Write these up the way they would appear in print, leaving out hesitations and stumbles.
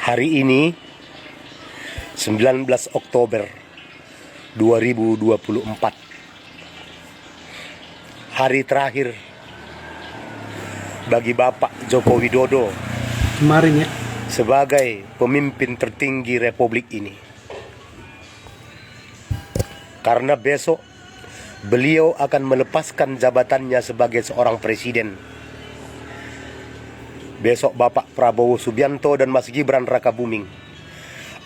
Hari ini 19 Oktober 2024, hari terakhir bagi Bapak Joko Widodo kemarin ya, sebagai pemimpin tertinggi Republik ini. Karena besok beliau akan melepaskan jabatannya sebagai seorang presiden. Besok Bapak Prabowo Subianto dan Mas Gibran Rakabuming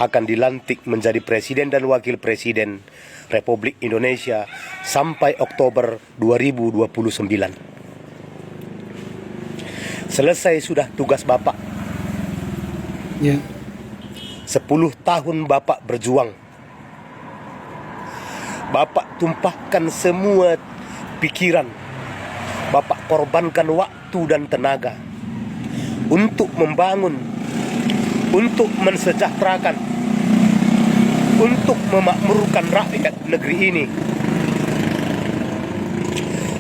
akan dilantik menjadi presiden dan wakil presiden Republik Indonesia sampai Oktober 2029. Selesai sudah tugas Bapak. ya. 10 tahun Bapak berjuang. Bapak tumpahkan semua pikiran. Bapak korbankan waktu dan tenaga untuk membangun, untuk mensejahterakan, untuk memakmurkan rakyat negeri ini.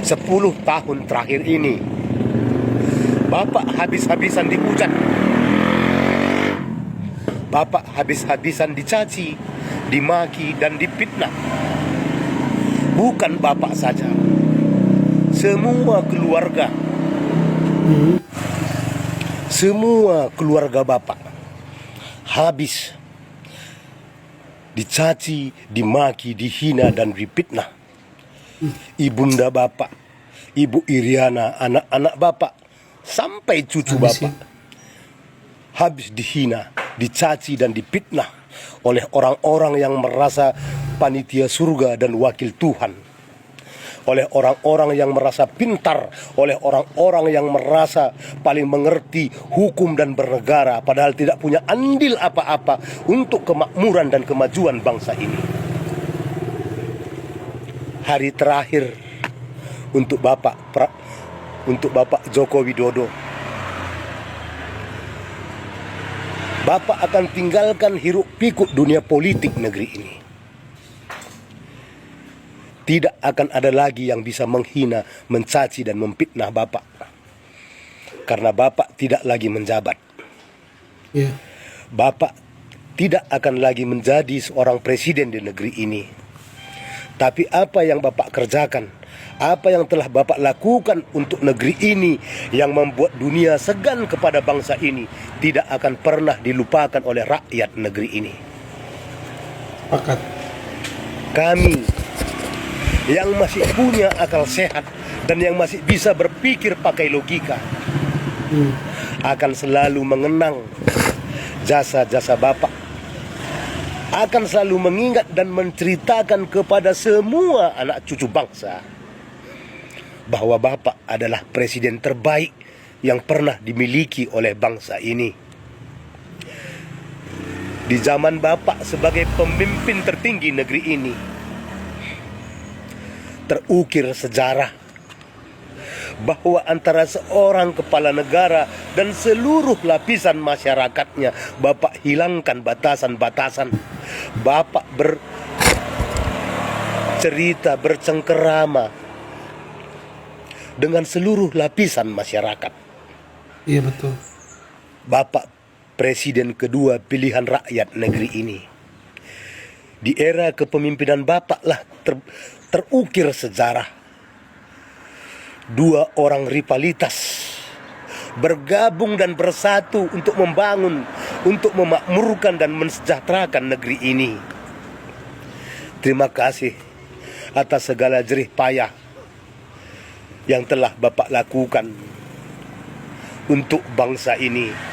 10 tahun terakhir ini Bapak habis-habisan dihujat, Bapak habis-habisan dicaci, dimaki dan difitnah. Bukan Bapak saja, semua keluarga, semua keluarga Bapak habis dicaci, dimaki, dihina dan difitnah. Ibunda Bapak, Ibu Iriana, anak-anak Bapak sampai cucu Bapak habis dihina, dicaci dan difitnah oleh orang-orang yang merasa panitia surga dan wakil Tuhan, oleh orang-orang yang merasa pintar, oleh orang-orang yang merasa paling mengerti hukum dan bernegara, padahal tidak punya andil apa-apa untuk kemakmuran dan kemajuan bangsa ini. Hari terakhir untuk Bapak Joko Widodo. Bapak akan tinggalkan hiruk pikuk dunia politik negeri ini. Tidak akan ada lagi yang bisa menghina, mencaci dan memfitnah Bapak. Karena Bapak tidak lagi menjabat. Ya. Bapak tidak akan lagi menjadi seorang presiden di negeri ini. Tapi apa yang Bapak kerjakan, apa yang telah Bapak lakukan untuk negeri ini yang membuat dunia segan kepada bangsa ini, tidak akan pernah dilupakan oleh rakyat negeri ini. Pakat. Kami yang masih punya akal sehat dan yang masih bisa berpikir pakai logika akan selalu mengenang jasa-jasa Bapak, akan selalu mengingat dan menceritakan kepada semua anak cucu bangsa bahwa Bapak adalah presiden terbaik yang pernah dimiliki oleh bangsa ini. Di zaman Bapak sebagai pemimpin tertinggi negeri ini, terukir sejarah bahwa antara seorang kepala negara dan seluruh lapisan masyarakatnya, Bapak hilangkan batasan-batasan. Bapak bercerita, bercengkerama dengan seluruh lapisan masyarakat. Iya betul. Bapak presiden kedua pilihan rakyat negeri ini. Di era kepemimpinan Bapak lah terukir sejarah. Dua orang rivalitas bergabung dan bersatu untuk membangun, untuk memakmurkan dan mensejahterakan negeri ini. Terima kasih atas segala jerih payah yang telah Bapak lakukan untuk bangsa ini.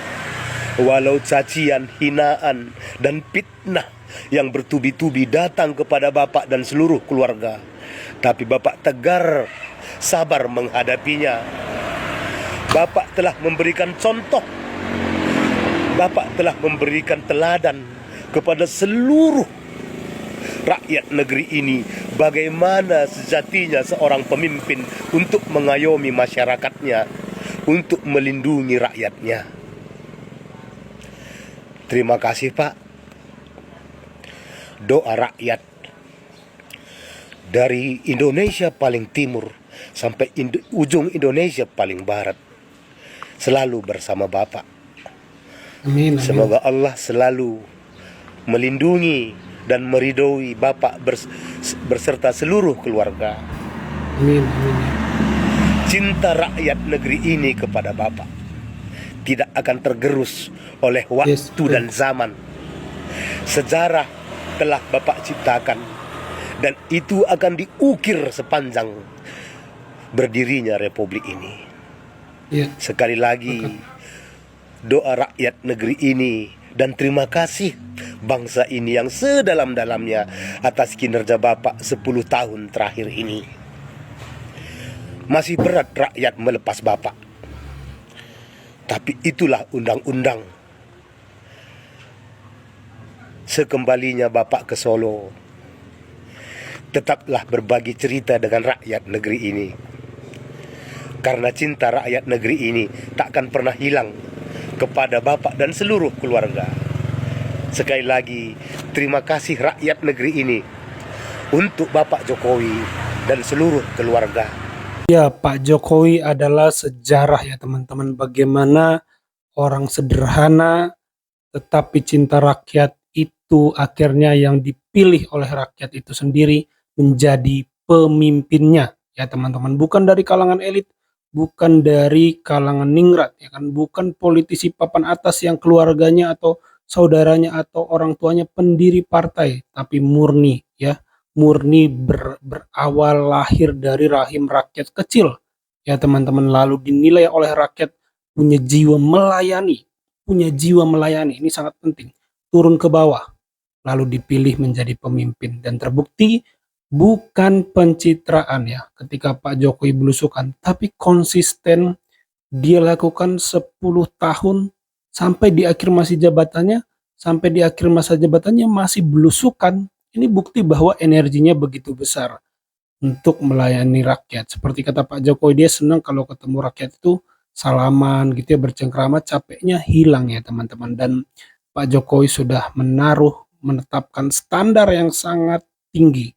Walau cacian, hinaan, dan fitnah yang bertubi-tubi datang kepada Bapak dan seluruh keluarga, tapi Bapak tegar, sabar menghadapinya. Bapak telah memberikan contoh, Bapak telah memberikan teladan kepada seluruh rakyat negeri ini bagaimana sejatinya seorang pemimpin untuk mengayomi masyarakatnya, untuk melindungi rakyatnya. Terima kasih Pak. Doa rakyat dari Indonesia paling timur sampai ujung Indonesia paling barat selalu bersama Bapak. Amin, amin. Semoga Allah selalu melindungi dan meridhoi Bapak berserta seluruh keluarga. Amin, amin ya. Cinta rakyat negeri ini kepada Bapak tidak akan tergerus oleh waktu Yes, betul. dan zaman. Sejarah telah Bapak ciptakan dan itu akan diukir sepanjang berdirinya republik ini. Ya, Sekali lagi doa rakyat negeri ini dan terima kasih bangsa ini yang sedalam-dalamnya atas kinerja Bapak 10 tahun terakhir ini. Masih berat rakyat melepas Bapak, tapi itulah undang-undang. Sekembalinya Bapak ke Solo, tetaplah berbagi cerita dengan rakyat negeri ini. Karena cinta rakyat negeri ini takkan pernah hilang kepada Bapak dan seluruh keluarga. Sekali lagi, terima kasih rakyat negeri ini untuk Bapak Jokowi dan seluruh keluarga. ya, Pak Jokowi adalah sejarah ya teman-teman, bagaimana orang sederhana tetapi cinta rakyat itu akhirnya yang dipilih oleh rakyat itu sendiri menjadi pemimpinnya ya teman-teman, bukan dari kalangan elit, bukan dari kalangan ningrat ya kan, bukan politisi papan atas yang keluarganya atau saudaranya atau orang tuanya pendiri partai, tapi murni ya, murni berawal lahir dari rahim rakyat kecil ya teman-teman, lalu dinilai oleh rakyat punya jiwa melayani, ini sangat penting, turun ke bawah lalu dipilih menjadi pemimpin, dan terbukti bukan pencitraan ya ketika Pak Jokowi belusukan, tapi konsisten dia lakukan 10 tahun sampai di akhir masa jabatannya masih belusukan. Ini bukti bahwa energinya begitu besar untuk melayani rakyat. Seperti kata Pak Jokowi, dia senang kalau ketemu rakyat itu salaman gitu ya, bercengkrama, capeknya hilang ya teman-teman. Dan Pak Jokowi sudah menetapkan standar yang sangat tinggi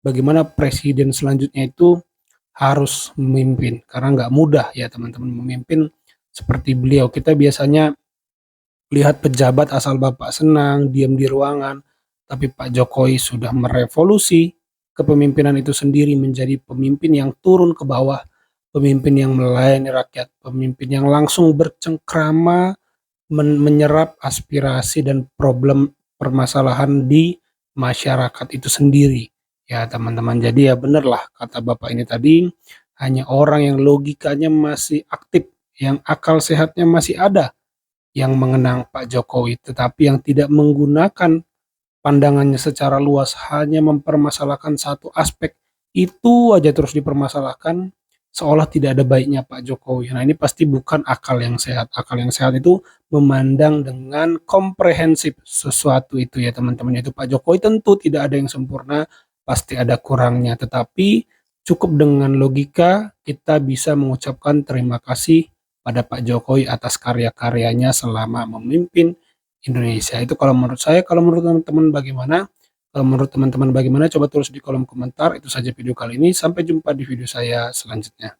bagaimana presiden selanjutnya itu harus memimpin, karena nggak mudah ya teman-teman memimpin seperti beliau. Kita biasanya lihat pejabat asal bapak senang diam di ruangan, tapi Pak Jokowi sudah merevolusi kepemimpinan itu sendiri menjadi pemimpin yang turun ke bawah, pemimpin yang melayani rakyat, pemimpin yang langsung bercengkrama menyerap aspirasi dan problem permasalahan di masyarakat itu sendiri ya teman-teman. Jadi ya benerlah kata bapak ini tadi, hanya orang yang logikanya masih aktif, yang akal sehatnya masih ada, yang mengenang Pak Jokowi, tetapi yang tidak menggunakan pandangannya secara luas, hanya mempermasalahkan satu aspek, itu aja terus dipermasalahkan, seolah tidak ada baiknya Pak Jokowi. Nah ini pasti bukan akal yang sehat. Akal yang sehat itu memandang dengan komprehensif sesuatu itu ya teman-teman. Itu Pak Jokowi tentu tidak ada yang sempurna, pasti ada kurangnya. Tetapi cukup dengan logika kita bisa mengucapkan terima kasih pada Pak Jokowi atas karya-karyanya selama memimpin Indonesia. Itu kalau menurut saya. Kalau menurut teman-teman bagaimana? Kalau menurut teman-teman bagaimana? Coba tulis di kolom komentar. Itu saja video kali ini. Sampai jumpa di video saya selanjutnya.